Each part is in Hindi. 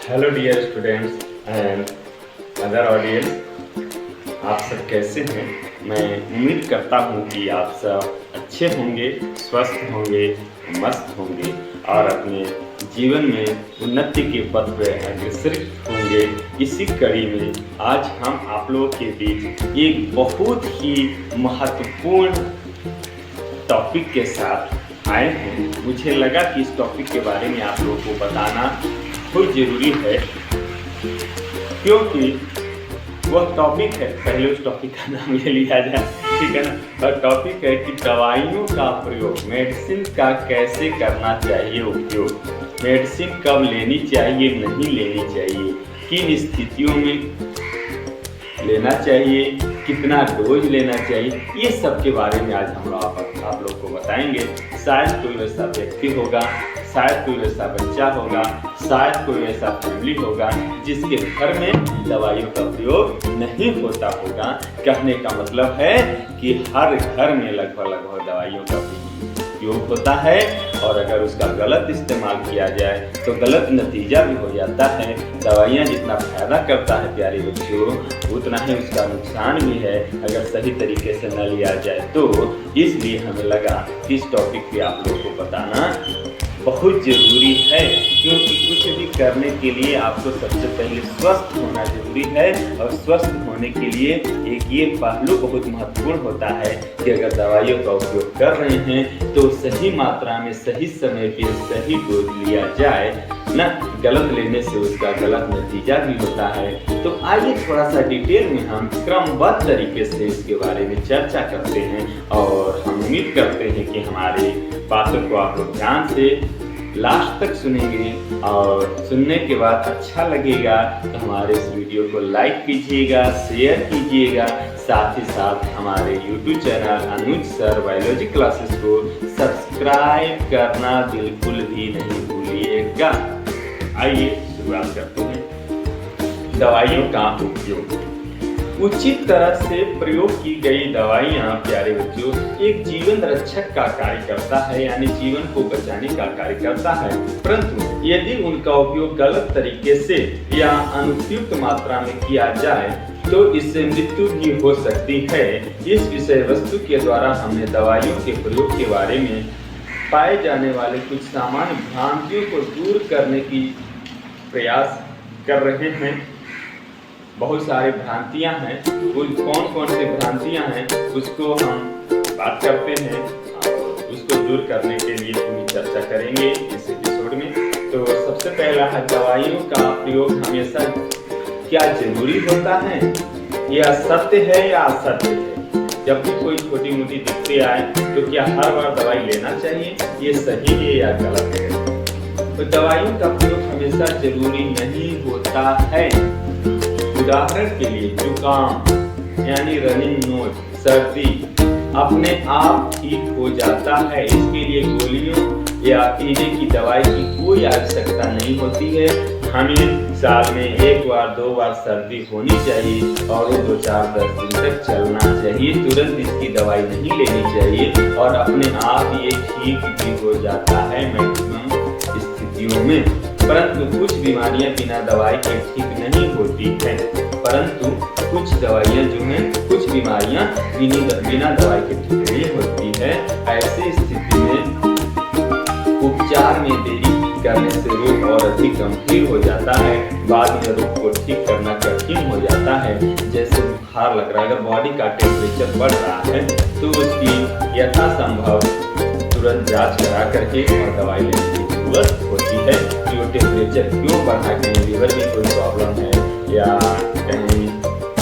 Hello dear students and other audience, आप सब कैसे हैं। मैं उम्मीद करता हूं कि आप सब अच्छे होंगे, स्वस्थ होंगे, मस्त होंगे और अपने जीवन में उन्नति के पथ पर अग्रसर होंगे। इसी कड़ी में आज हम आप लोगों के बीच एक बहुत ही महत्वपूर्ण टॉपिक के साथ आए हैं। मुझे लगा कि इस टॉपिक के बारे में आप लोगों को बताना बहुत ज़रूरी है, क्योंकि वह टॉपिक है। पहले उस टॉपिक का नाम ले लिया जाए, ठीक है ना। और टॉपिक है कि दवाइयों का प्रयोग, मेडिसिन का कैसे करना चाहिए उपयोग, मेडिसिन कब लेनी चाहिए, नहीं लेनी चाहिए, किन स्थितियों में लेना चाहिए, कितना डोज लेना चाहिए, ये सब के बारे में आज हम आप लोग को बताएंगे। शायद कोई वैसा व्यक्ति होगा, शायद कोई वैसा बच्चा होगा, शायद कोई ऐसा फैमिली होगा जिसके घर में दवाइयों का प्रयोग नहीं होता होगा। कहने का मतलब है कि हर घर में लगभग दवाइयों का उपयोग होता है, और अगर उसका गलत इस्तेमाल किया जाए तो गलत नतीजा भी हो जाता है। दवाइयाँ जितना फायदा करता है प्यारे बच्चों, उतना ही उसका नुकसान भी है अगर सही तरीके से न लिया जाए तो। इसलिए हमें लगा कि इस टॉपिक पे आप लोगों को बताना बहुत ज़रूरी है, क्योंकि कुछ भी करने के लिए आपको सबसे पहले स्वस्थ होना जरूरी है। और स्वस्थ होने के लिए एक ये पहलू बहुत महत्वपूर्ण होता है कि अगर दवाइयों का उपयोग कर रहे हैं तो सही मात्रा में, सही समय पे सही डोज लिया जाए ना। गलत लेने से उसका गलत नतीजा भी होता है। तो आइए थोड़ा सा डिटेल में हम क्रमबद्ध तरीके से इसके बारे में चर्चा करते हैं, और हम उम्मीद करते हैं कि हमारे बातों को आप लोग ध्यान से लास्ट तक सुनेंगे, और सुनने के बाद अच्छा लगेगा तो हमारे इस वीडियो को लाइक कीजिएगा, शेयर कीजिएगा। साथ ही साथ हमारे YouTube चैनल अनुज सर बायोलॉजी क्लासेस को सब्सक्राइब करना बिल्कुल भी नहीं भूलिएगा। आइए शुरुआत करते हैं। दवाइयों का उपयोग। उचित तरह से प्रयोग की गई दवाइयाँ प्यारे बच्चों एक जीवन रक्षक का कार्य करता है, यानी जीवन को बचाने का कार्य करता है। परंतु यदि उनका उपयोग गलत तरीके से या अनुपयुक्त मात्रा में किया जाए तो इससे मृत्यु भी हो सकती है। इस विषय वस्तु के द्वारा हमने दवाइयों के प्रयोग के बारे में पाए जाने वाले कुछ सामान्य भ्रांतियों को दूर करने की प्रयास कर रहे हैं। बहुत सारे भ्रांतियां हैं, कौन कौन सी भ्रांतियां हैं उसको हम बात करते हैं, और उसको दूर करने के लिए पूरी चर्चा करेंगे इस एपिसोड में। तो सबसे पहला है, दवाइयों का प्रयोग हमेशा क्या जरूरी होता है, यह सत्य है या असत्य है। जब भी कोई छोटी मोटी दिक्कतें आए तो क्या हर बार दवाई लेना चाहिए, ये सही है या गलत है। तो दवाइयों का प्रयोग हमेशा जरूरी नहीं होता है। उदाहरण के लिए जुकाम यानी रनिंग नोज, सर्दी अपने आप ठीक हो जाता है। इसके लिए गोलियों या पीने की दवाई की कोई आवश्यकता नहीं होती है। हमें साल में एक बार 2 बार सर्दी होनी चाहिए, और वो 2-4-10 दिन तक चलना चाहिए। तुरंत इसकी दवाई नहीं लेनी चाहिए, और अपने आप ये ठीक भी हो जाता है मैक्सिमम स्थितियों में। परंतु कुछ बीमारियां बिना दवाई के ठीक नहीं होती हैं। परंतु कुछ दवाइयां जो हैं, कुछ बीमारियां बिना दवाई के ठीक नहीं होती है। ऐसी स्थिति में उपचार में देरी करने से रोग और अधिक गंभीर हो जाता है। बाद में रोग को ठीक करना कठिन हो जाता है। जैसे बुखार लग रहा है, अगर बॉडी का टेम्परेचर बढ़ रहा है तो उसकी यथासंभव तुरंत जांच करा करके और दवाई लेने की जरूरत होती है कि वो टेम्परेचर क्यों बढ़ा, कहीं लीवर में कोई प्रॉब्लम है, या कहीं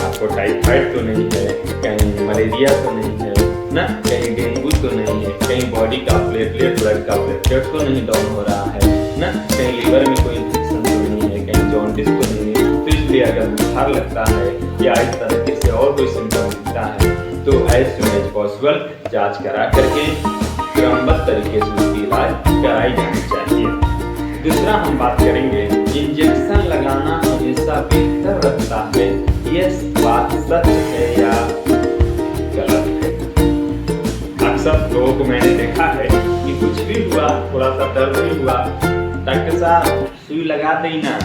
आपको टाइफाइड तो नहीं है, कहीं मलेरिया तो नहीं है ना, कहीं डेंगू तो नहीं है, कहीं बॉडी का प्लेटलेट, ब्लड का प्लेटलेट तो नहीं डाउन हो रहा है ना, कहीं लीवर में कोई इन्फेक्शन तो नहीं है, कहीं जॉन्डिस तो नहीं है। तो इसलिए अगर बुखार लगता है या इस तरीके से और कोई सिम्टम दिखता है तो एज सून एज पॉसिबल जाँच करा करके क्रमबद्ध तरीके से उसकी इलाज कराई जानी चाहिए। दूसरा हम बात करेंगे, इंजेक्शन लगाना हमेशा बेहतर रखता है। ये बात सच है या गलत है। अक्सर लोगों को मैंने देखा है कि कुछ भी हुआ, थोड़ा सा दर्द भी हुआ, डॉक्टर साहब सुई लगा देना,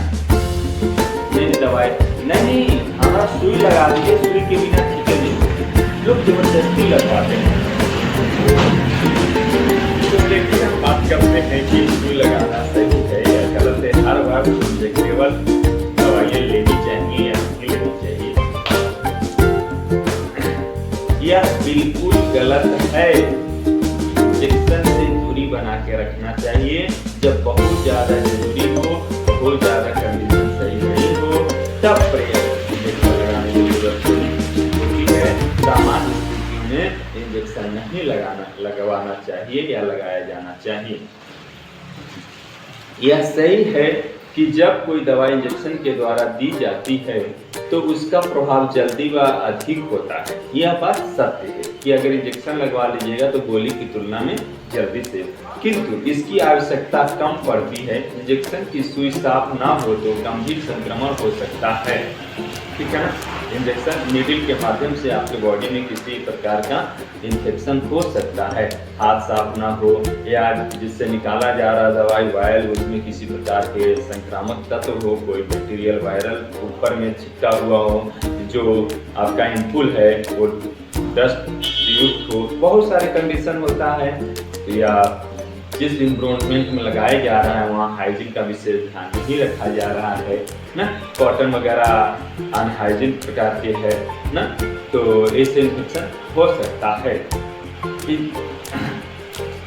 नहीं दवाई नहीं, हमारा सुई लगा दीजिए, सुई के बिना ठीक नहीं, लोग जबरदस्ती लगवाते हैं। तो देखिए हम बात करते हैं कि सुई लगाना सही है या गलत है। हर बार इंजेक्टेबल दवाइयाँ लेनी चाहिए या नहीं लेनी चाहिए, यह बिल्कुल गलत है। इंजेक्शन से दूरी बना के रखना चाहिए। जब बहुत ज्यादा जरूरी हो, बहुत ज्यादा कंडीशन सही नहीं हो, तब इंजेक्शन लगाने की जरूरत होती है। सामान्य स्थिति में इंजेक्शन नहीं लगवाना चाहिए या लगाया जाना चाहिए। यह सही है कि जब कोई दवा इंजेक्शन के द्वारा दी जाती है तो उसका प्रभाव जल्दी व अधिक होता है। यह बात सत्य है कि अगर इंजेक्शन लगवा लीजिएगा तो गोली की तुलना में जल्दी से, किंतु इसकी आवश्यकता कम पड़ती है। इंजेक्शन की सुई साफ ना हो तो गंभीर संक्रमण हो सकता है, ठीक है ना। इंजेक्शन नीडल के माध्यम से आपके बॉडी में किसी प्रकार का इन्फेक्शन हो सकता है, हाथ साफ ना हो या जिससे निकाला जा रहा दवाई वायल उसमें किसी प्रकार के संक्रामक तत्व हो, कोई बैक्टीरियल वायरल ऊपर में चिपका हुआ हो, जो आपका इनपुल है वो डस्ट युक्त हो, बहुत सारे कंडीशन होता है। या जिस इन्वायरमेंट में लगाया जा रहा है वहाँ हाइजीन का विशेष ध्यान नहीं रखा जा रहा है ना, कॉटन वगैरह अनहाइजीन प्रकार के है ना, तो इससे इन्फेक्शन हो सकता है।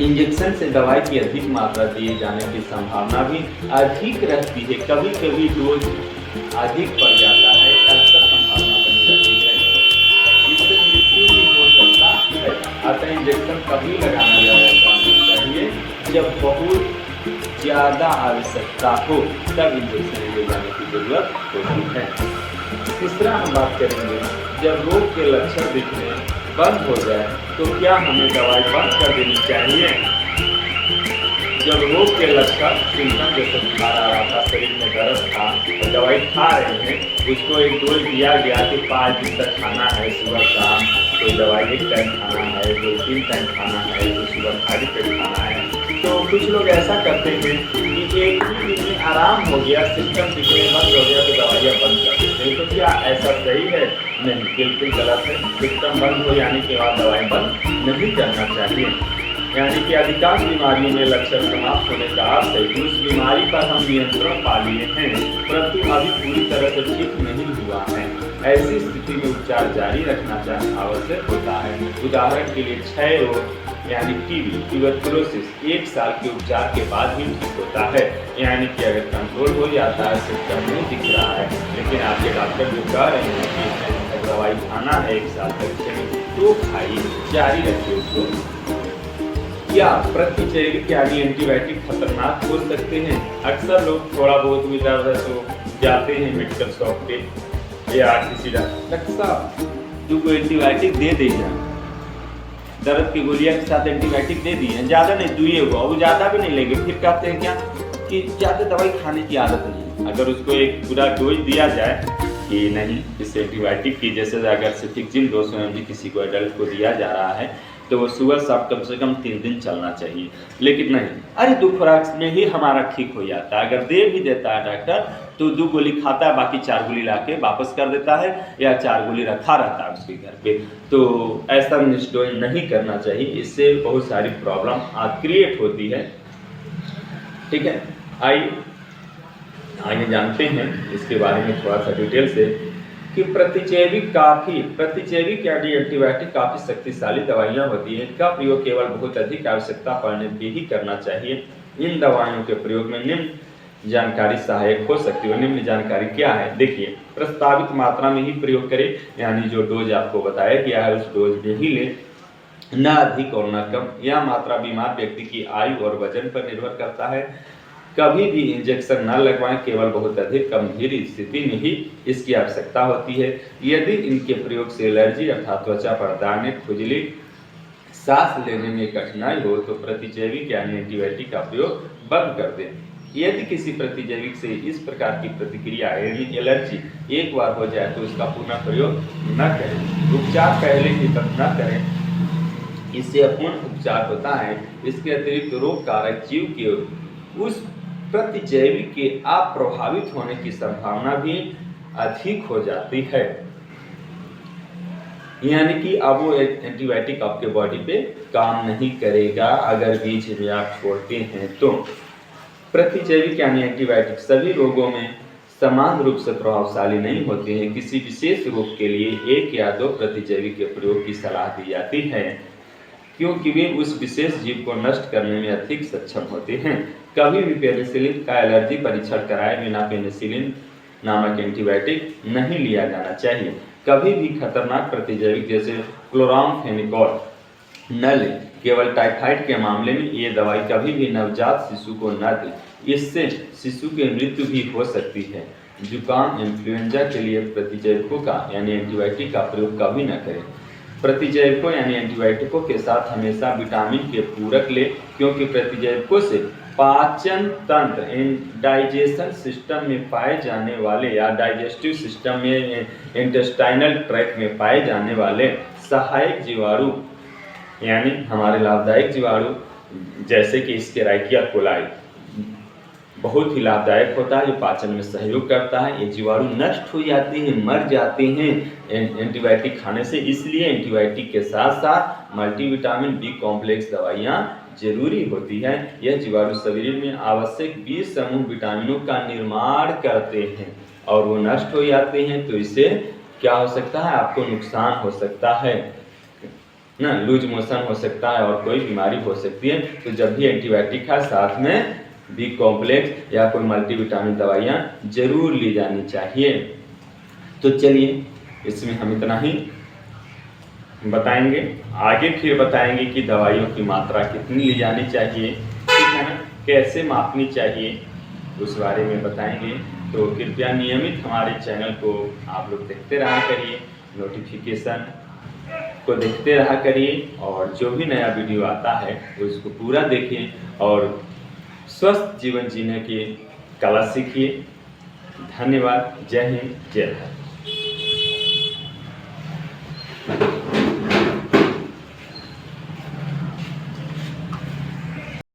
इंजेक्शन से दवाई की अधिक मात्रा दिए जाने की संभावना भी अधिक रहती है। कभी कभी डोज अधिक पड़ जाता है, अक्सर संभावना बनी रहती है, इससे मृत्यु भी हो सकता है। अतः इंजेक्शन कभी लगाना चाहिए जब बहुत ज़्यादा आवश्यकता हो, तब इंजेक्शन ले जाने की जरूरत होती है। तीसरा हम बात करेंगे, जब रोग के लक्षण दिखने बंद हो जाए तो क्या हमें दवाई बंद कर देनी चाहिए। जब रोग के लक्षण सिम्टम जैसे बुखार आ रहा था, शरीर में दर्द था, तो दवाई खा रहे हैं, उसको एक डोज दिया गया कि 5 दिन तक खाना है, सुबह शाम कोई दवाई 1 टाइम खाना है, कोई 3 टाइम खाना है, तो सुबह खाली पेट खाना है। तो कुछ लोग ऐसा करते हैं कि एक ही दिन में आराम हो गया, सिम्टम दिखने बंद हो गया तो दवाइयाँ बंद कर देते हैं। तो क्या ऐसा सही है? नहीं, बिल्कुल गलत है। सिम्टम बंद हो जाने के बाद दवाई बंद नहीं करना चाहिए। यानी कि अधिकांश बीमारियों में लक्षण समाप्त होने का अर्थ है कि उस बीमारी पर हम नियंत्रण पा लिए हैं, परंतु अभी पूरी तरह से ठीक नहीं हुआ है। ऐसी स्थिति में उपचार जारी रखना आवश्यक होता है। उदाहरण के लिए क्षय रोग यानी टीबी, ट्यूबरकुलोसिस 1 साल के उपचार के बाद ही ठीक होता है। यानी कि अगर कंट्रोल हो जाता है, सिम्टम नहीं दिख रहा है, लेकिन आपके डॉक्टर जो कह रहे हैं कि दवाई खाना है 1 साल तक, तो खाइए, जारी रखिए उसको। क्या प्रतिजैविक यानी एंटीबायोटिक खतरनाक हो सकते हैं? अक्सर लोग थोड़ा बहुत भी दर्द है तो जाते हैं मेडिकल शॉप पे या किसी डॉक्टर साहब तुमको एंटीबायोटिक दे देगा, दर्द की गोलियां के साथ एंटीबायोटिक दे दिए, ज़्यादा नहीं दुए हुआ, वो ज़्यादा भी नहीं लेंगे। फिर कहते हैं क्या कि ज़्यादा दवाई खाने की आदत नहीं। अगर उसको एक पूरा डोज दिया जाए कि नहीं, इस एंटीबायोटिक की जैसे अगर सिफिक्सिन 200 mg किसी को एडल्ट को दिया जा रहा है तो वो सुबह शाम कम से कम 3 दिन चलना चाहिए। लेकिन नहीं, अरे 2 खुराक में ही हमारा ठीक हो जाता है। अगर दे भी देता है डॉक्टर तो 2 गोली खाता है, बाकी 4 गोली लाके वापस कर देता है या 4 गोली रखा रहता है उसके घर पे। तो ऐसा मिसडोज नहीं करना चाहिए, इससे बहुत सारी प्रॉब्लम क्रिएट होती है। ठीक है, आइए जानते हैं इसके बारे में थोड़ा सा डिटेल से कि प्रतिजैविक यानी एंटीबायोटिक काफ़ी शक्तिशाली दवाइयाँ होती हैं। इनका प्रयोग केवल बहुत अधिक आवश्यकता पड़ने पे ही करना चाहिए। इन दवाइयों के प्रयोग में निम्न जानकारी सहायक हो सकती है। निम्न जानकारी क्या है? देखिए, प्रस्तावित मात्रा में ही प्रयोग करें, यानी जो डोज आपको बताया गया है उस डोज में ही लें, न अधिक और न कम। यह मात्रा बीमार व्यक्ति की आयु और वजन पर निर्भर करता है। कभी भी इंजेक्शन न लगवाएं, केवल बहुत अधिक गंभीर स्थिति में ही इसकी आवश्यकता होती है। यदि इनके प्रयोग से एलर्जी अर्थात त्वचा पर दाने, खुजली, सांस लेने में कठिनाई हो तो प्रतिजैविक यानी एंटीबायोटिक का प्रयोग बंद कर दें। यदि किसी प्रतिजैविक से इस प्रकार की प्रतिक्रिया यानी एलर्जी एक बार हो जाए तो उसका पुनः प्रयोग न करें। उपचार पहले की तरह न करें, इससे अपूर्ण उपचार होता है। इसके अतिरिक्त रोग कारक जीव के उस प्रतिजैविक के अप्रभावित होने की संभावना भी अधिक हो जाती है। यानी कि अब वो एंटीबायोटिक आपके बॉडी पे काम नहीं करेगा अगर बीच में आप छोड़ते हैं तो। प्रतिजैविक यानी एंटीबायोटिक सभी रोगों में समान रूप से प्रभावशाली नहीं होते हैं। किसी विशेष रोग के लिए 1 या 2 प्रतिजैविक के प्रयोग की सलाह दी जाती है, क्योंकि वे उस विशेष जीव को नष्ट करने में अधिक सक्षम होते हैं। कभी भी पेनिसिलिन का एलर्जी परीक्षण कराए बिना पेनिसिलिन नामक एंटीबायोटिक नहीं लिया जाना चाहिए। कभी भी खतरनाक प्रतिजैविक जैसे क्लोरामफेनिकोल न लें। केवल टाइफाइड के मामले में ये दवाई कभी भी नवजात शिशु को न दें, इससे शिशु की मृत्यु भी हो सकती है। जुकाम, इन्फ्लुएंजा के लिए प्रतिजैविकों का यानी एंटीबायोटिक का प्रयोग कभी न करें। प्रतिजैविकों यानी एंटीबायोटिकों के साथ हमेशा विटामिन के पूरक लें, क्योंकि प्रतिजैविकों से पाचन तंत्र डाइजेशन सिस्टम में पाए जाने वाले या डाइजेस्टिव सिस्टम में इंटेस्टाइनल ट्रैक्ट में पाए जाने वाले सहायक जीवाणु यानी हमारे लाभदायक जीवाणु जैसे कि एस्केरिचिया कोलाई बहुत ही लाभदायक होता है, जो पाचन में सहयोग करता है। ये जीवाणु नष्ट हो जाते हैं, मर जाते हैं एंटीबायोटिक खाने से। इसलिए एंटीबायोटिक के साथ साथ मल्टीविटामिन बी कॉम्प्लेक्स दवाइयाँ जरूरी होती है। यह जीवाणु शरीर में आवश्यक 20 समूह विटामिनों का निर्माण करते हैं और वो नष्ट हो जाते हैं, तो इससे क्या हो सकता है, आपको नुकसान हो सकता है ना, लूज मोशन हो सकता है और कोई बीमारी हो सकती है। तो जब भी एंटीबायोटिक का साथ में बी कॉम्प्लेक्स या कोई मल्टीविटामिन दवाइयाँ जरूर ली जानी चाहिए। तो चलिए इसमें हम इतना ही बताएंगे, आगे फिर बताएंगे कि दवाइयों की मात्रा कितनी ली जानी चाहिए, ठीक है ना, कैसे मापनी चाहिए, उस बारे में बताएंगे। तो कृपया नियमित हमारे चैनल को आप लोग देखते रहा करिए, नोटिफिकेशन को देखते रहा करिए और जो भी नया वीडियो आता है उसको पूरा देखिए और स्वस्थ जीवन जीने की कला सीखिए। धन्यवाद। जय हिंद, जय भारत।